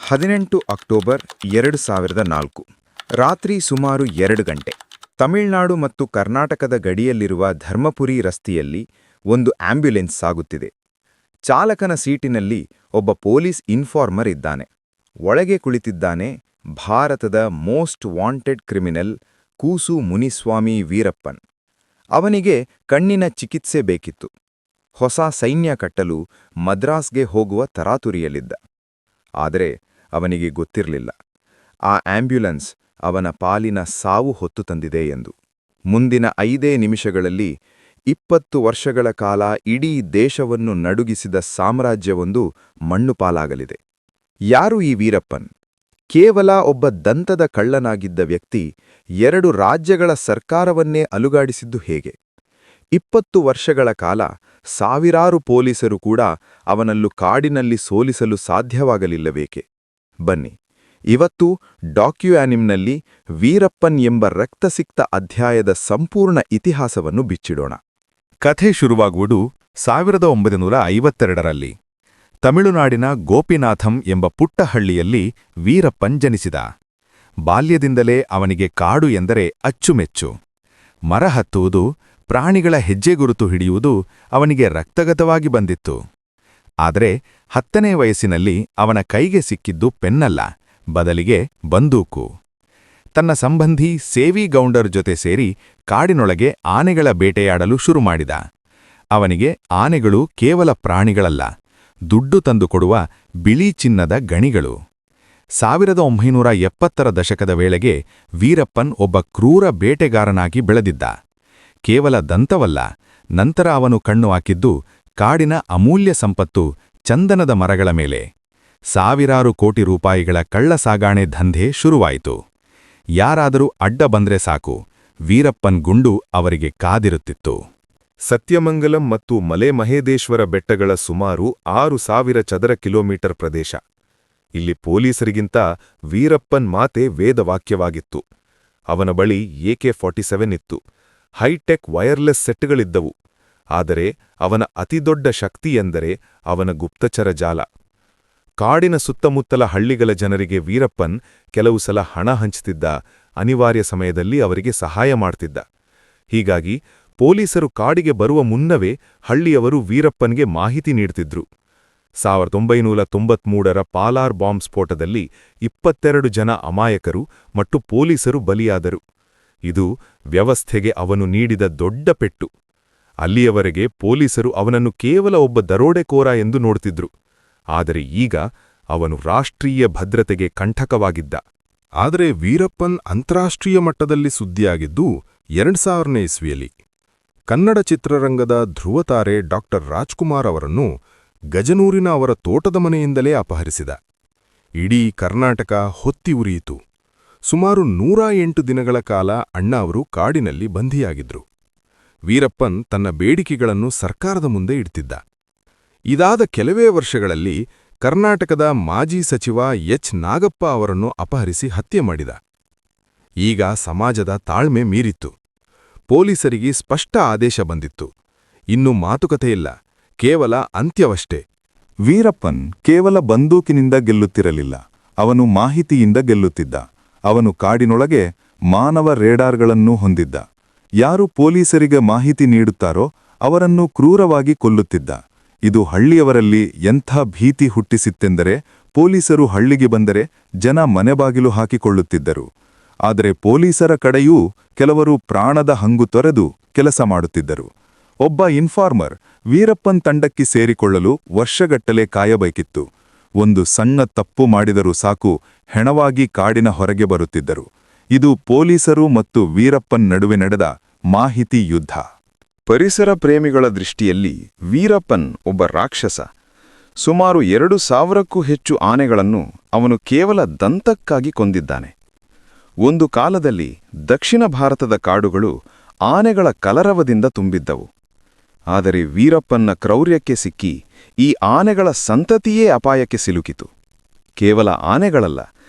18 October 2004 ರಾತ್ರಿ ಸುಮಾರು 2 ಗಂಟೆ. ತಮಿಳುನಾಡು ಮತ್ತು ಕರ್ನಾಟಕದ ಗಡಿಯಲ್ಲಿರುವ ಧರ್ಮಪುರಿ ರಸ್ತೆಯಲ್ಲಿ ಒಂದು ಆಂಬ್ಯುಲೆನ್ಸ್ ಸಾಗುತ್ತಿದೆ. ಚಾಲಕನ ಸೀಟಿನಲ್ಲಿ ಒಬ್ಬ ಪೊಲೀಸ್ ಇನ್ಫಾರ್ಮರ್ ಇದ್ದಾನೆ. ಒಳಗೆ ಕುಳಿತಿದ್ದಾನೆ ಭಾರತದ ಮೋಸ್ಟ್ ವಾಂಟೆಡ್ ಕ್ರಿಮಿನಲ್ ಕೂಸು ಮುನಿಸ್ವಾಮಿ ವೀರಪ್ಪನ್. ಅವನಿಗೆ ಕಣ್ಣಿನ ಚಿಕಿತ್ಸೆ ಬೇಕಿತ್ತು. ಹೊಸ ಸೈನ್ಯ ಕಟ್ಟಲು ಮದ್ರಾಸ್ಗೆ ಹೋಗುವ ತರಾತುರಿಯಲ್ಲಿದ್ದ. ಆದರೆ ಅವನಿಗೆ ಗೊತ್ತಿರಲಿಲ್ಲ, ಆ ಆಂಬ್ಯುಲೆನ್ಸ್ ಅವನ ಪಾಲಿನ ಸಾವು ಹೊತ್ತು ತಂದಿದೆ ಎಂದು. ಮುಂದಿನ 5 ನಿಮಿಷಗಳಲ್ಲಿ 20 ವರ್ಷಗಳ ಕಾಲ ಇಡೀ ದೇಶವನ್ನು ನಡುಗಿಸಿದ ಸಾಮ್ರಾಜ್ಯವೊಂದು ಮಣ್ಣುಪಾಲಾಗಲಿದೆ. ಯಾರು ಈ ವೀರಪ್ಪನ್? ಕೇವಲ ಒಬ್ಬ ದಂತದ ಕಳ್ಳನಾಗಿದ್ದ ವ್ಯಕ್ತಿ 2 ರಾಜ್ಯಗಳ ಸರ್ಕಾರವನ್ನೇ ಅಲುಗಾಡಿಸಿದ್ದು ಹೇಗೆ? 20 ವರ್ಷಗಳ ಕಾಲ ಸಾವಿರಾರು ಪೊಲೀಸರು ಕೂಡ ಅವನನ್ನು ಕಾಡಿನಲ್ಲಿ ಸೋಲಿಸಲು ಸಾಧ್ಯವಾಗಲಿಲ್ಲವೇಕೆ? ಬನ್ನಿ, ಇವತ್ತು ಡಾಕ್ಯುಆನಿಮ್ನಲ್ಲಿ ವೀರಪ್ಪನ್ ಎಂಬ ರಕ್ತಸಿಕ್ತ ಅಧ್ಯಾಯದ ಸಂಪೂರ್ಣ ಇತಿಹಾಸವನ್ನು ಬಿಚ್ಚಿಡೋಣ. ಕಥೆ ಶುರುವಾಗುವುದು 1952ರಲ್ಲಿ. ತಮಿಳುನಾಡಿನ ಗೋಪಿನಾಥಂ ಎಂಬ ಪುಟ್ಟ ಹಳ್ಳಿಯಲ್ಲಿ ವೀರಪ್ಪನ್ ಜನಿಸಿದ. ಬಾಲ್ಯದಿಂದಲೇ ಅವನಿಗೆ ಕಾಡು ಎಂದರೆ ಅಚ್ಚುಮೆಚ್ಚು. ಮರ ಹತ್ತುವುದು, ಪ್ರಾಣಿಗಳ ಹೆಜ್ಜೆಗುರುತು ಹಿಡಿಯುವುದು ಅವನಿಗೆ ರಕ್ತಗತವಾಗಿ ಬಂದಿತ್ತು. ಆದರೆ 10ನೇ ವಯಸ್ಸಿನಲ್ಲಿ ಅವನ ಕೈಗೆ ಸಿಕ್ಕಿದ್ದು ಪೆನ್ನಲ್ಲ, ಬದಲಿಗೆ ಬಂದೂಕು. ತನ್ನ ಸಂಬಂಧಿ ಸೇವಿ ಗೌಂಡರ್ ಜೊತೆ ಸೇರಿ ಕಾಡಿನೊಳಗೆ ಆನೆಗಳ ಬೇಟೆಯಾಡಲು ಶುರುಮಾಡಿದ. ಅವನಿಗೆ ಆನೆಗಳು ಕೇವಲ ಪ್ರಾಣಿಗಳಲ್ಲ, ದುಡ್ಡು ತಂದುಕೊಡುವ ಬಿಳಿ ಚಿನ್ನದ ಗಣಿಗಳು. 1970ರ ದಶಕದ ವೇಳೆಗೆ ವೀರಪ್ಪನ್ ಒಬ್ಬ ಕ್ರೂರ ಬೇಟೆಗಾರನಾಗಿ ಬೆಳೆದಿದ್ದ. ಕೇವಲ ದಂತವಲ್ಲ, ನಂತರ ಅವನು ಕಣ್ಣು ಹಾಕಿದ್ದು ಕಾಡಿನ ಅಮೂಲ್ಯ ಸಂಪತ್ತು ಚಂದನದ ಮರಗಳ ಮೇಲೆ. ಸಾವಿರಾರು ಕೋಟಿ ರೂಪಾಯಿಗಳ ಕಳ್ಳ ಸಾಗಾಣೆ ದಂಧೆ ಶುರುವಾಯಿತು. ಯಾರಾದರೂ ಅಡ್ಡ ಬಂದ್ರೆ ಸಾಕು, ವೀರಪ್ಪನ್ ಗುಂಡು ಅವರಿಗೆ ಕಾದಿರುತ್ತಿತ್ತು. ಸತ್ಯಮಂಗಲಂ ಮತ್ತು ಮಲೆ ಮಹೇದೇಶ್ವರ ಬೆಟ್ಟಗಳ ಸುಮಾರು 6,000 ಚದರ ಕಿಲೋಮೀಟರ್ ಪ್ರದೇಶ. ಇಲ್ಲಿ ಪೊಲೀಸರಿಗಿಂತ ವೀರಪ್ಪನ್ ಮಾತೆ ವೇದವಾಕ್ಯವಾಗಿತ್ತು. ಅವನ ಬಳಿ AK-47 ಇತ್ತು. ಹೈಟೆಕ್ ವೈರ್ಲೆಸ್ ಸೆಟ್ಗಳಿದ್ದವು. ಆದರೆ ಅವನ ಅತಿದೊಡ್ಡ ಶಕ್ತಿ ಎಂದರೆ ಅವನ ಗುಪ್ತಚರ ಜಾಲ. ಕಾಡಿನ ಸುತ್ತಮುತ್ತಲ ಹಳ್ಳಿಗಳ ಜನರಿಗೆ ವೀರಪ್ಪನ್ ಕೆಲವು ಸಲ ಹಣ ಹಂಚುತ್ತಿದ್ದ, ಅನಿವಾರ್ಯ ಸಮಯದಲ್ಲಿ ಅವರಿಗೆ ಸಹಾಯ ಮಾಡ್ತಿದ್ದ. ಹೀಗಾಗಿ ಪೊಲೀಸರು ಕಾಡಿಗೆ ಬರುವ ಮುನ್ನವೇ ಹಳ್ಳಿಯವರು ವೀರಪ್ಪನ್ಗೆ ಮಾಹಿತಿ ನೀಡ್ತಿದ್ರು. 1993ರ ಪಾಲಾರ್ ಬಾಂಬ್ ಸ್ಫೋಟದಲ್ಲಿ 22 ಜನ ಅಮಾಯಕರು ಮತ್ತು ಪೊಲೀಸರು ಬಲಿಯಾದರು. ಇದು ವ್ಯವಸ್ಥೆಗೆ ಅವನು ನೀಡಿದ ದೊಡ್ಡ ಪೆಟ್ಟು. ಅಲ್ಲಿಯವರೆಗೆ ಪೊಲೀಸರು ಅವನನ್ನು ಕೇವಲ ಒಬ್ಬ ದರೋಡೆಕೋರ ಎಂದು ನೋಡ್ತಿದ್ರು. ಆದರೆ ಈಗ ಅವನು ರಾಷ್ಟ್ರೀಯ ಭದ್ರತೆಗೆ ಕಂಠಕವಾಗಿದ್ದ. ಆದರೆ ವೀರಪ್ಪನ್ ಅಂತಾರಾಷ್ಟ್ರೀಯ ಮಟ್ಟದಲ್ಲಿ ಸುದ್ದಿಯಾಗಿದ್ದು 2000ನೇ ಇಸ್ವಿಯಲ್ಲಿ. ಕನ್ನಡ ಚಿತ್ರರಂಗದ ಧ್ರುವತಾರೆ ಡಾ ರಾಜ್ಕುಮಾರ್ ಅವರನ್ನು ಗಜನೂರಿನ ಅವರ ತೋಟದ ಮನೆಯಿಂದಲೇ ಅಪಹರಿಸಿದ. ಇಡೀ ಕರ್ನಾಟಕ ಹೊತ್ತಿ ಉರಿಯಿತು. ಸುಮಾರು 108 ದಿನಗಳ ಕಾಲ ಅಣ್ಣ ಅವರು ಕಾಡಿನಲ್ಲಿ ಬಂಧಿಯಾಗಿದ್ರು. ವೀರಪ್ಪನ್ ತನ್ನ ಬೇಡಿಕೆಗಳನ್ನು ಸರ್ಕಾರದ ಮುಂದೆ ಇಡ್ತಿದ್ದ. ಇದಾದ ಕೆಲವೇ ವರ್ಷಗಳಲ್ಲಿ ಕರ್ನಾಟಕದ ಮಾಜಿ ಸಚಿವ ಎಚ್ ನಾಗಪ್ಪ ಅವರನ್ನು ಅಪಹರಿಸಿ ಹತ್ಯೆ ಮಾಡಿದ. ಈಗ ಸಮಾಜದ ತಾಳ್ಮೆ ಮೀರಿತ್ತು. ಪೊಲೀಸರಿಗೆ ಸ್ಪಷ್ಟ ಆದೇಶ ಬಂದಿತ್ತು. ಇನ್ನು ಮಾತುಕತೆಯಿಲ್ಲ, ಕೇವಲ ಅಂತ್ಯವಷ್ಟೇ. ವೀರಪ್ಪನ್ ಕೇವಲ ಬಂದೂಕಿನಿಂದ ಗೆಲ್ಲುತ್ತಿರಲಿಲ್ಲ, ಅವನು ಮಾಹಿತಿಯಿಂದ ಗೆಲ್ಲುತ್ತಿದ್ದ. ಅವನು ಕಾಡಿನೊಳಗೆ ಮಾನವ ರೇಡಾರ್ಗಳನ್ನು ಹೊಂದಿದ್ದ. ಯಾರು ಪೊಲೀಸರಿಗೆ ಮಾಹಿತಿ ನೀಡುತ್ತಾರೋ ಅವರನ್ನು ಕ್ರೂರವಾಗಿ ಕೊಲ್ಲುತ್ತಿದ್ದ. ಇದು ಹಳ್ಳಿಯವರಲ್ಲಿ ಎಂಥ ಭೀತಿ ಹುಟ್ಟಿಸಿತ್ತೆಂದರೆ, ಪೊಲೀಸರು ಹಳ್ಳಿಗೆ ಬಂದರೆ ಜನ ಮನೆಬಾಗಿಲು ಹಾಕಿಕೊಳ್ಳುತ್ತಿದ್ದರು. ಆದರೆ ಪೊಲೀಸರ ಕಡೆಯೂ ಕೆಲವರು ಪ್ರಾಣದ ಹಂಗು ತೊರೆದು ಕೆಲಸ ಮಾಡುತ್ತಿದ್ದರು. ಒಬ್ಬ ಇನ್ಫಾರ್ಮರ್ ವೀರಪ್ಪನ್ ತಂಡಕ್ಕೆ ಸೇರಿಕೊಳ್ಳಲು ವರ್ಷಗಟ್ಟಲೆ ಕಾಯಬೇಕಿತ್ತು. ಒಂದು ಸಣ್ಣ ತಪ್ಪು ಮಾಡಿದರೂ ಸಾಕು, ಹೆಣವಾಗಿ ಕಾಡಿನ ಹೊರಗೆ ಬರುತ್ತಿದ್ದರು. ಇದು ಪೊಲೀಸರು ಮತ್ತು ವೀರಪ್ಪನ್ ನಡುವೆ ನಡೆದ ಮಾಹಿತಿ ಯುದ್ಧ. ಪರಿಸರ ಪ್ರೇಮಿಗಳ ದೃಷ್ಟಿಯಲ್ಲಿ ವೀರಪ್ಪನ್ ಒಬ್ಬ ರಾಕ್ಷಸ. ಸುಮಾರು 2,000ಕ್ಕೂ ಹೆಚ್ಚು ಆನೆಗಳನ್ನು ಅವನು ಕೇವಲ ದಂತಕ್ಕಾಗಿ ಕೊಂದಿದ್ದಾನೆ. ಒಂದು ಕಾಲದಲ್ಲಿ ದಕ್ಷಿಣ ಭಾರತದ ಕಾಡುಗಳು ಆನೆಗಳ ಕಲರವದಿಂದ ತುಂಬಿದ್ದವು. ಆದರೆ ವೀರಪ್ಪನ್ನ ಕ್ರೌರ್ಯಕ್ಕೆ ಸಿಕ್ಕಿ ಈ ಆನೆಗಳ ಸಂತತಿಯೇ ಅಪಾಯಕ್ಕೆ ಸಿಲುಕಿತು. ಕೇವಲ ಆನೆಗಳಲ್ಲ,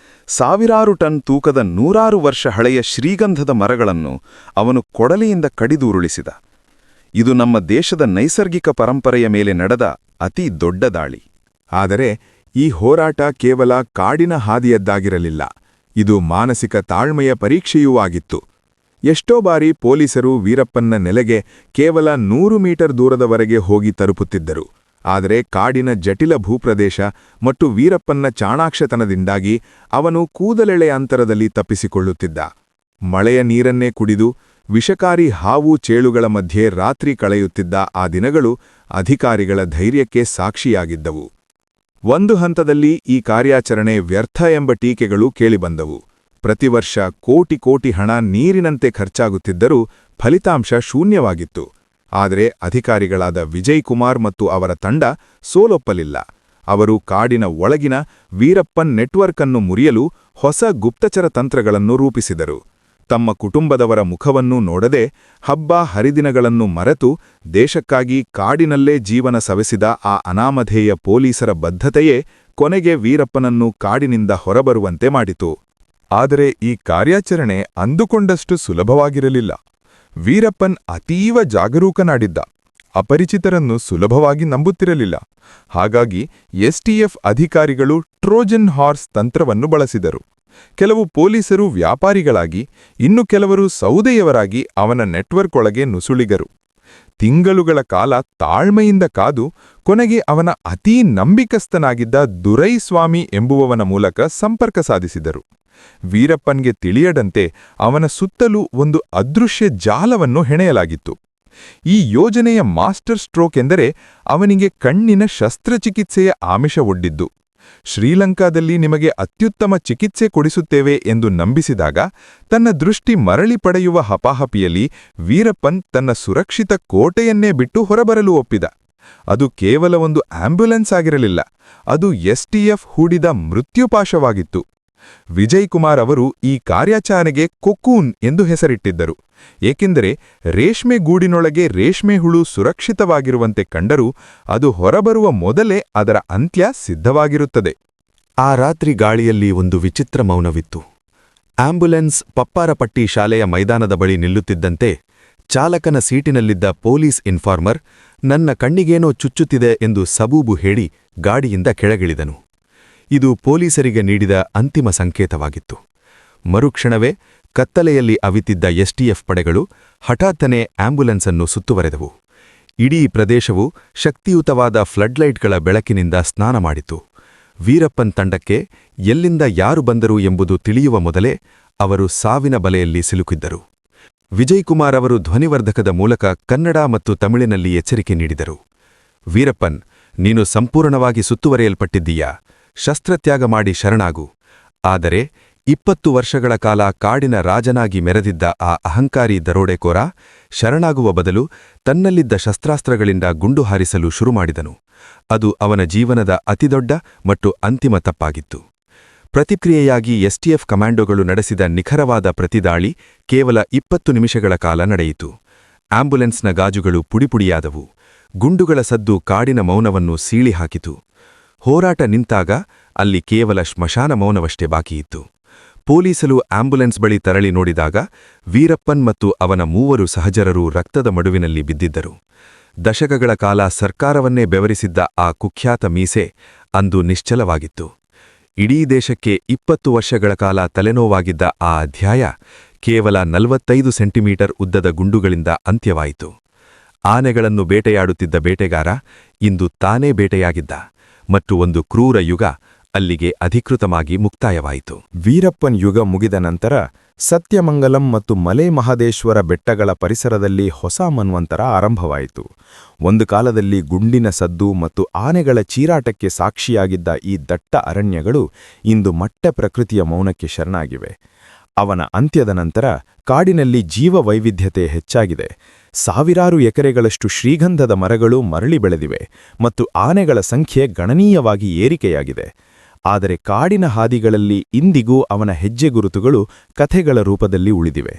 ಸಾವಿರಾರು ಟನ್ ತೂಕದ 100 ವರ್ಷ ಹಳೆಯ ಶ್ರೀಗಂಧದ ಮರಗಳನ್ನು ಅವನು ಕೊಡಲಿಯಿಂದ ಕಡಿದುರುಳಿಸಿದ. ಇದು ನಮ್ಮ ದೇಶದ ನೈಸರ್ಗಿಕ ಪರಂಪರೆಯ ಮೇಲೆ ನಡೆದ ಅತಿ ದೊಡ್ಡ ದಾಳಿ. ಆದರೆ ಈ ಹೋರಾಟ ಕೇವಲ ಕಾಡಿನ ಹಾದಿಯದ್ದಾಗಿರಲಿಲ್ಲ, ಇದು ಮಾನಸಿಕ ತಾಳ್ಮೆಯ ಪರೀಕ್ಷೆಯೂ ಆಗಿತ್ತು. ಎಷ್ಟೋ ಬಾರಿ ಪೊಲೀಸರು ವೀರಪ್ಪನ್ನ ನೆಲೆಗೆ ಕೇವಲ 100 ಮೀಟರ್ ದೂರದವರೆಗೆ ಹೋಗಿ ತಲುಪುತ್ತಿದ್ದರು. ಆದರೆ ಕಾಡಿನ ಜಟಿಲ ಭೂಪ್ರದೇಶ ಮತ್ತು ವೀರಪ್ಪನ್ನ ಚಾಣಾಕ್ಷತನದಿಂದಾಗಿ ಅವನು ಕೂದಲೆಳೆ ಅಂತರದಲ್ಲಿ ತಪ್ಪಿಸಿಕೊಳ್ಳುತ್ತಿದ್ದ. ಮಳೆಯ ನೀರನ್ನೇ ಕುಡಿದು ವಿಷಕಾರಿ ಹಾವು ಚೇಳುಗಳ ಮಧ್ಯೆ ರಾತ್ರಿ ಕಳೆಯುತ್ತಿದ್ದ ಆ ದಿನಗಳು ಅಧಿಕಾರಿಗಳ ಧೈರ್ಯಕ್ಕೆ ಸಾಕ್ಷಿಯಾಗಿದ್ದವು. ಒಂದು ಹಂತದಲ್ಲಿ ಈ ಕಾರ್ಯಾಚರಣೆ ವ್ಯರ್ಥ ಎಂಬ ಟೀಕೆಗಳು ಕೇಳಿಬಂದವು. ಪ್ರತಿವರ್ಷ ಕೋಟಿ ಹಣ ನೀರಿನಂತೆ ಖರ್ಚಾಗುತ್ತಿದ್ದರೂ ಫಲಿತಾಂಶ ಶೂನ್ಯವಾಗಿತ್ತು. ಆದರೆ ಅಧಿಕಾರಿಗಳಾದ ವಿಜಯ್ ಕುಮಾರ್ ಮತ್ತು ಅವರ ತಂಡ ಸೋಲೊಪ್ಪಲಿಲ್ಲ. ಅವರು ಕಾಡಿನ ಒಳಗಿನ ವೀರಪ್ಪನ್ ನೆಟ್ವರ್ಕ್ ಅನ್ನು ಮುರಿಯಲು ಹೊಸ ಗುಪ್ತಚರ ತಂತ್ರಗಳನ್ನು ರೂಪಿಸಿದರು. ತಮ್ಮ ಕುಟುಂಬದವರ ಮುಖವನ್ನೂ ನೋಡದೆ, ಹಬ್ಬ ಹರಿದಿನಗಳನ್ನು ಮರೆತು ದೇಶಕ್ಕಾಗಿ ಕಾಡಿನಲ್ಲೇ ಜೀವನ ಸವೆಸಿದ ಆ ಅನಾಮಧೇಯ ಪೊಲೀಸರ ಬದ್ಧತೆಯೇ ಕೊನೆಗೆ ವೀರಪ್ಪನನ್ನು ಕಾಡಿನಿಂದ ಹೊರಬರುವಂತೆ ಮಾಡಿತು. ಆದರೆ ಈ ಕಾರ್ಯಾಚರಣೆ ಅಂದುಕೊಂಡಷ್ಟು ಸುಲಭವಾಗಿರಲಿಲ್ಲ. ವೀರಪ್ಪನ್ ಅತೀವ ಜಾಗರೂಕನಾಗಿದ್ದ. ಅಪರಿಚಿತರನ್ನು ಸುಲಭವಾಗಿ ನಂಬುತ್ತಿರಲಿಲ್ಲ. ಹಾಗಾಗಿ ಎಸ್ಟಿಎಫ್ ಅಧಿಕಾರಿಗಳು ಟ್ರೋಜನ್ ಹಾರ್ಸ್ ತಂತ್ರವನ್ನು ಬಳಸಿದರು. ಕೆಲವು ಪೊಲೀಸರು ವ್ಯಾಪಾರಿಗಳಾಗಿ, ಇನ್ನು ಕೆಲವರು ಸೌದೆಯವರಾಗಿ ಅವನ ನೆಟ್ವರ್ಕ್ ಒಳಗೆ ನುಸುಳಿಗರು. ತಿಂಗಳುಗಳ ಕಾಲ ತಾಳ್ಮೆಯಿಂದ ಕಾದು ಕೊನೆಗೆ ಅವನ ಅತೀ ನಂಬಿಕಸ್ಥನಾಗಿದ್ದ ದುರೈಸ್ವಾಮಿ ಎಂಬುವವನ ಮೂಲಕ ಸಂಪರ್ಕ ಸಾಧಿಸಿದರು. ವೀರಪ್ಪನ್ಗೆ ತಿಳಿಯದಂತೆ ಅವನ ಸುತ್ತಲೂ ಒಂದು ಅದೃಶ್ಯ ಜಾಲವನ್ನು ಹೆಣೆಯಲಾಗಿತ್ತು. ಈ ಯೋಜನೆಯ ಮಾಸ್ಟರ್ ಸ್ಟ್ರೋಕ್ ಎಂದರೆ ಅವನಿಗೆ ಕಣ್ಣಿನ ಶಸ್ತ್ರಚಿಕಿತ್ಸೆಯ ಆಮಿಷ ಒಡ್ಡಿದ್ದು. ಶ್ರೀಲಂಕಾದಲ್ಲಿ ನಿಮಗೆ ಅತ್ಯುತ್ತಮ ಚಿಕಿತ್ಸೆ ಕೊಡಿಸುತ್ತೇವೆ ಎಂದು ನಂಬಿಸಿದಾಗ ತನ್ನ ದೃಷ್ಟಿ ಮರಳಿ ಪಡೆಯುವ ಹಪಾಹಪಿಯಲ್ಲಿ ವೀರಪ್ಪನ್ ತನ್ನ ಸುರಕ್ಷಿತ ಕೋಟೆಯನ್ನೇ ಬಿಟ್ಟು ಹೊರಬರಲು ಒಪ್ಪಿದ. ಅದು ಕೇವಲ ಒಂದು ಆಂಬ್ಯುಲೆನ್ಸ್ ಆಗಿರಲಿಲ್ಲ, ಅದು ಎಸ್ಟಿಎಫ್ ಹೂಡಿದ ಮೃತ್ಯುಪಾಶವಾಗಿತ್ತು. ವಿಜಯ್ ಕುಮಾರ್ ಅವರು ಈ ಕಾರ್ಯಾಚರಣೆಗೆ ಕೊಕೂನ್ ಎಂದು ಹೆಸರಿಟ್ಟಿದ್ದರು. ಏಕೆಂದರೆ ರೇಷ್ಮೆ ಗೂಡಿನೊಳಗೆ ರೇಷ್ಮೆ ಹುಳು ಸುರಕ್ಷಿತವಾಗಿರುವಂತೆ ಕಂಡರೂ ಅದು ಹೊರಬರುವ ಮೊದಲೇ ಅದರ ಅಂತ್ಯ ಸಿದ್ಧವಾಗಿರುತ್ತದೆ. ಆ ರಾತ್ರಿ ಗಾಳಿಯಲ್ಲಿ ಒಂದು ವಿಚಿತ್ರ ಮೌನವಿತ್ತು. ಆಂಬ್ಯುಲೆನ್ಸ್ ಪಪ್ಪಾರಪಟ್ಟಿ ಶಾಲೆಯ ಮೈದಾನದ ಬಳಿ ನಿಲ್ಲುತ್ತಿದ್ದಂತೆ ಚಾಲಕನ ಸೀಟಿನಲ್ಲಿದ್ದ ಪೊಲೀಸ್ ಇನ್ಫಾರ್ಮರ್ ನನ್ನ ಕಣ್ಣಿಗೇನೋ ಚುಚ್ಚುತ್ತಿದೆ ಎಂದು ಸಬೂಬು ಹೇಳಿ ಗಾಡಿಯಿಂದ ಕೆಳಗಿಳಿದನು. ಇದು ಪೊಲೀಸರಿಗೆ ನೀಡಿದ ಅಂತಿಮ ಸಂಕೇತವಾಗಿತ್ತು. ಮರುಕ್ಷಣವೇ ಕತ್ತಲೆಯಲ್ಲಿ ಅವಿತಿದ್ದ ಎಸ್ಟಿಎಫ್ ಪಡೆಗಳು ಹಠಾತ್ತನೆ ಆಂಬ್ಯುಲೆನ್ಸನ್ನು ಸುತ್ತುವರೆದವು. ಇಡೀ ಪ್ರದೇಶವು ಶಕ್ತಿಯುತವಾದ ಫ್ಲಡ್ಲೈಟ್ಗಳ ಬೆಳಕಿನಿಂದ ಸ್ನಾನ ಮಾಡಿತು. ವೀರಪ್ಪನ್ ತಂಡಕ್ಕೆ ಎಲ್ಲಿಂದ ಯಾರು ಬಂದರು ಎಂಬುದು ತಿಳಿಯುವ ಮೊದಲೇ ಅವರು ಸಾವಿನ ಬಲೆಯಲ್ಲಿ ಸಿಲುಕಿದ್ದರು. ವಿಜಯ್ ಕುಮಾರ್ ಅವರು ಧ್ವನಿವರ್ಧಕದ ಮೂಲಕ ಕನ್ನಡ ಮತ್ತು ತಮಿಳಿನಲ್ಲಿ ಎಚ್ಚರಿಕೆ ನೀಡಿದರು. ವೀರಪ್ಪನ್, ನೀನು ಸಂಪೂರ್ಣವಾಗಿ ಸುತ್ತುವರಿಯಲ್ಪಟ್ಟಿದ್ದೀಯಾ? ಶಸ್ತ್ರತ್ಯಾಗ ಮಾಡಿ ಶರಣಾಗು. ಆದರೆ 20 ವರ್ಷಗಳ ಕಾಲ ಕಾಡಿನ ರಾಜನಾಗಿ ಮೆರೆದಿದ್ದ ಆ ಅಹಂಕಾರಿ ದರೋಡೆಕೋರ ಶರಣಾಗುವ ಬದಲು ತನ್ನಲ್ಲಿದ್ದ ಶಸ್ತ್ರಾಸ್ತ್ರಗಳಿಂದ ಗುಂಡು ಹಾರಿಸಲು ಶುರುಮಾಡಿದನು. ಅದು ಅವನ ಜೀವನದ ಅತಿದೊಡ್ಡ ಮತ್ತು ಅಂತಿಮ ತಪ್ಪಾಗಿತ್ತು. ಪ್ರತಿಕ್ರಿಯೆಯಾಗಿ ಎಸ್ಟಿಎಫ್ ಕಮಾಂಡೋಗಳು ನಡೆಸಿದ ನಿಖರವಾದ ಪ್ರತಿದಾಳಿ ಕೇವಲ 20 ನಿಮಿಷಗಳ ಕಾಲ ನಡೆಯಿತು. ಆಂಬ್ಯುಲೆನ್ಸ್ನ ಗಾಜುಗಳು ಪುಡಿಪುಡಿಯಾದವು. ಗುಂಡುಗಳ ಸದ್ದು ಕಾಡಿನ ಮೌನವನ್ನು ಸೀಳಿ ಹಾಕಿತು. ಹೋರಾಟ ನಿಂತಾಗ ಅಲ್ಲಿ ಕೇವಲ ಶ್ಮಶಾನ ಮೌನವಷ್ಟೇ ಬಾಕಿಯಿತ್ತು. ಪೊಲೀಸರು ಆಂಬ್ಯುಲೆನ್ಸ್ ಬಳಿ ತರಳಿ ನೋಡಿದಾಗ ವೀರಪ್ಪನ್ ಮತ್ತು ಅವನ 3 ಸಹಚರರು ರಕ್ತದ ಮಡುವಿನಲ್ಲಿ ಬಿದ್ದಿದ್ದರು. ದಶಕಗಳ ಕಾಲ ಸರ್ಕಾರವನ್ನೇ ಬೆವರಿಸಿದ್ದ ಆ ಕುಖ್ಯಾತ ಮೀಸೆ ಅಂದು ನಿಶ್ಚಲವಾಗಿತ್ತು. ಇಡೀ ದೇಶಕ್ಕೆ 20 ವರ್ಷಗಳ ಕಾಲ ತಲೆನೋವಾಗಿದ್ದ ಆ ಅಧ್ಯಾಯ ಕೇವಲ 45 ಸೆಂಟಿಮೀಟರ್ ಉದ್ದದ ಗುಂಡುಗಳಿಂದ ಅಂತ್ಯವಾಯಿತು. ಆನೆಗಳನ್ನು ಬೇಟೆಯಾಡುತ್ತಿದ್ದ ಬೇಟೆಗಾರ ಇಂದು ತಾನೇ ಬೇಟೆಯಾಗಿದ್ದ ಮತ್ತು ಒಂದು ಕ್ರೂರ ಯುಗ ಅಲ್ಲಿಗೆ ಅಧಿಕೃತವಾಗಿ ಮುಕ್ತಾಯವಾಯಿತು. ವೀರಪ್ಪನ್ ಯುಗ ಮುಗಿದ ನಂತರ ಸತ್ಯಮಂಗಲಂ ಮತ್ತು ಮಲೆ ಮಹದೇಶ್ವರ ಬೆಟ್ಟಗಳ ಪರಿಸರದಲ್ಲಿ ಹೊಸ ಮನ್ವಂತರ ಆರಂಭವಾಯಿತು. ಒಂದು ಕಾಲದಲ್ಲಿ ಗುಂಡಿನ ಸದ್ದು ಮತ್ತು ಆನೆಗಳ ಚೀರಾಟಕ್ಕೆ ಸಾಕ್ಷಿಯಾಗಿದ್ದ ಈ ದಟ್ಟ ಅರಣ್ಯಗಳು ಇಂದು ಮಟ್ಟ ಪ್ರಕೃತಿಯ ಮೌನಕ್ಕೆ ಶರಣಾಗಿವೆ. ಅವನ ಅಂತ್ಯದ ನಂತರ ಕಾಡಿನಲ್ಲಿ ಜೀವ ವೈವಿಧ್ಯತೆ ಹೆಚ್ಚಾಗಿದೆ. ಸಾವಿರಾರು ಎಕರೆಗಳಷ್ಟು ಶ್ರೀಗಂಧದ ಮರಗಳು ಮರಳಿ ಬೆಳೆದಿವೆ ಮತ್ತು ಆನೆಗಳ ಸಂಖ್ಯೆ ಗಣನೀಯವಾಗಿ ಏರಿಕೆಯಾಗಿದೆ. ಆದರೆ ಕಾಡಿನ ಹಾದಿಗಳಲ್ಲಿ ಇಂದಿಗೂ ಅವನ ಹೆಜ್ಜೆಗುರುತುಗಳು ಕಥೆಗಳ ರೂಪದಲ್ಲಿ ಉಳಿದಿವೆ.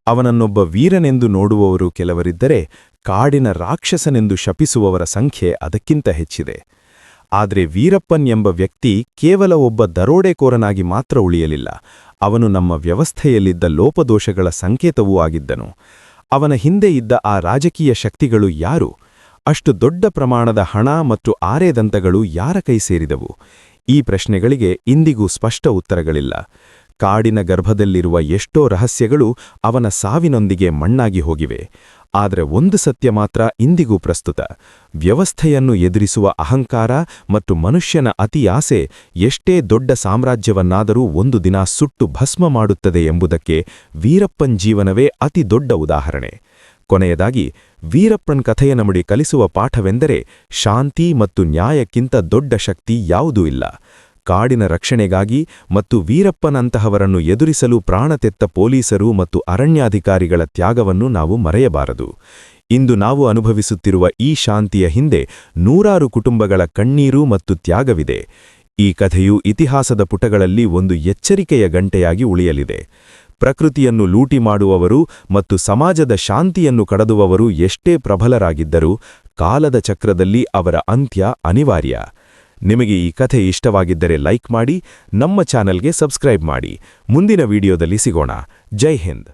ಅವನನ್ನೊಬ್ಬ ವೀರನೆಂದು ನೋಡುವವರು ಕೆಲವರಿದ್ದರೆ, ಕಾಡಿನ ರಾಕ್ಷಸನೆಂದು ಶಪಿಸುವವರ ಸಂಖ್ಯೆ ಅದಕ್ಕಿಂತ ಹೆಚ್ಚಿದೆ. ಆದರೆ ವೀರಪ್ಪನ್ ಎಂಬ ವ್ಯಕ್ತಿ ಕೇವಲ ಒಬ್ಬ ದರೋಡೆಕೋರನಾಗಿ ಮಾತ್ರ ಉಳಿಯಲಿಲ್ಲ. ಅವನು ನಮ್ಮ ವ್ಯವಸ್ಥೆಯಲ್ಲಿದ್ದ ಲೋಪದೋಷಗಳ ಸಂಕೇತವೂ ಆಗಿದ್ದನು. ಅವನ ಹಿಂದೆ ಇದ್ದ ಆ ರಾಜಕೀಯ ಶಕ್ತಿಗಳು ಯಾರು? ಅಷ್ಟು ದೊಡ್ಡ ಪ್ರಮಾಣದ ಹಣ ಮತ್ತು ಆರೇದಂತಗಳು ಯಾರ ಕೈ ಸೇರಿದವು? ಈ ಪ್ರಶ್ನೆಗಳಿಗೆ ಇಂದಿಗೂ ಸ್ಪಷ್ಟ ಉತ್ತರಗಳಿಲ್ಲ. ಕಾಡಿನ ಗರ್ಭದಲ್ಲಿರುವ ಎಷ್ಟೋ ರಹಸ್ಯಗಳು ಅವನ ಸಾವಿನೊಂದಿಗೆ ಮಣ್ಣಾಗಿ ಹೋಗಿವೆ. ಆದರೆ ಒಂದು ಸತ್ಯ ಮಾತ್ರ ಇಂದಿಗೂ ಪ್ರಸ್ತುತ: ವ್ಯವಸ್ಥೆಯನ್ನು ಎದುರಿಸುವ ಅಹಂಕಾರ ಮತ್ತು ಮನುಷ್ಯನ ಅತಿ ಆಸೆ ಎಷ್ಟೇ ದೊಡ್ಡ ಸಾಮ್ರಾಜ್ಯವನ್ನಾದರೂ ಒಂದು ದಿನ ಸುಟ್ಟು ಭಸ್ಮ ಮಾಡುತ್ತದೆ ಎಂಬುದಕ್ಕೆ ವೀರಪ್ಪನ್ ಜೀವನವೇ ಅತಿ ದೊಡ್ಡ ಉದಾಹರಣೆ. ಕೊನೆಯದಾಗಿ, ವೀರಪ್ಪನ್ ಕಥೆಯ ನಮಗೆ ಕಲಿಸುವ ಪಾಠವೆಂದರೆ, ಶಾಂತಿ ಮತ್ತು ನ್ಯಾಯಕ್ಕಿಂತ ದೊಡ್ಡ ಶಕ್ತಿ ಯಾವುದೂ ಇಲ್ಲ. ಕಾಡಿನ ರಕ್ಷಣೆಗಾಗಿ ಮತ್ತು ವೀರಪ್ಪನಂತಹವರನ್ನು ಎದುರಿಸಲು ಪ್ರಾಣತೆತ್ತ ಪೊಲೀಸರು ಮತ್ತು ಅರಣ್ಯಾಧಿಕಾರಿಗಳ ತ್ಯಾಗವನ್ನು ನಾವು ಮರೆಯಬಾರದು. ಇಂದು ನಾವು ಅನುಭವಿಸುತ್ತಿರುವ ಈ ಶಾಂತಿಯ ಹಿಂದೆ ನೂರಾರು ಕುಟುಂಬಗಳ ಕಣ್ಣೀರು ಮತ್ತು ತ್ಯಾಗವಿದೆ. ಈ ಕಥೆಯು ಇತಿಹಾಸದ ಪುಟಗಳಲ್ಲಿ ಒಂದು ಎಚ್ಚರಿಕೆಯ ಗಂಟೆಯಾಗಿ ಉಳಿಯಲಿದೆ. ಪ್ರಕೃತಿಯನ್ನು ಲೂಟಿ ಮಾಡುವವರು ಮತ್ತು ಸಮಾಜದ ಶಾಂತಿಯನ್ನು ಕಡದುವವರು ಎಷ್ಟೇ ಪ್ರಬಲರಾಗಿದ್ದರೂ ಕಾಲದ ಚಕ್ರದಲ್ಲಿ ಅವರ ಅಂತ್ಯ ಅನಿವಾರ್ಯ. ನಿಮಗೆ ಈ ಕಥೆ ಇಷ್ಟವಾಗಿದ್ದರೆ ಲೈಕ್ ಮಾಡಿ, ನಮ್ಮ ಚಾನೆಲ್ಗೆ ಸಬ್ಸ್ಕ್ರೈಬ್ ಮಾಡಿ. ಮುಂದಿನ ವಿಡಿಯೋದಲ್ಲಿ ಸಿಗೋಣ. ಜೈ ಹಿಂದ್.